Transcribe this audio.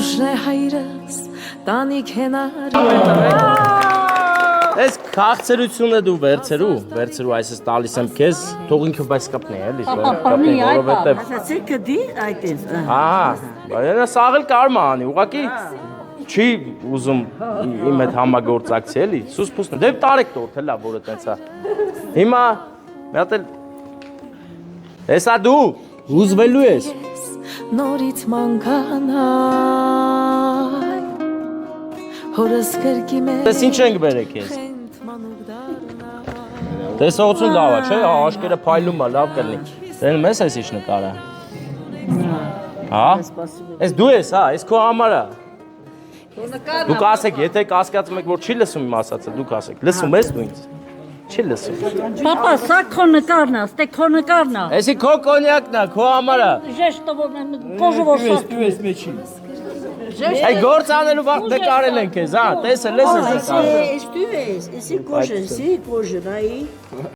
ուժն է հայրս տանիք հենար Այս քաղցրությունը դու վերցրու այսս տալիս եմ քեզ թող ինքը բայց կապնի էլի որովհետև Ասացիք դի այդպես Բայց սաղել կարմա անի ուղղակի չի ուզում իմ հետ համագործակցի էլի սուս փուսն դե տարեք տորթել լավ որը տենց է հիմա մի հատ էլ Էսա դու հուզվելու ես նորից մանկանայ հորս կրկի մեր Տես ինչ ենք բերեք ես Տեսողություն լավ է չէ աշկերը փայլում է լավ կլինի Դեն մեզ ես ինչ նկարը Հա Էս դու ես հա էս քո համար է Դուք ասեք եթե կասկածում եք որ չի լսում իմ ասածը դուք ասեք լսում ես դու ինձ Չի լսում Պապա, սա քո նկարն է, ստե քո նկարն է Էսի քո կոնյակն է քո համար է Ժեշտով կոժովով Դու ես մեջի Այ գործ անելու վաղ նկարել են քեզ հա տեսը լսես Այս դու ես, էսի կոժը, էսի կոժը, նայի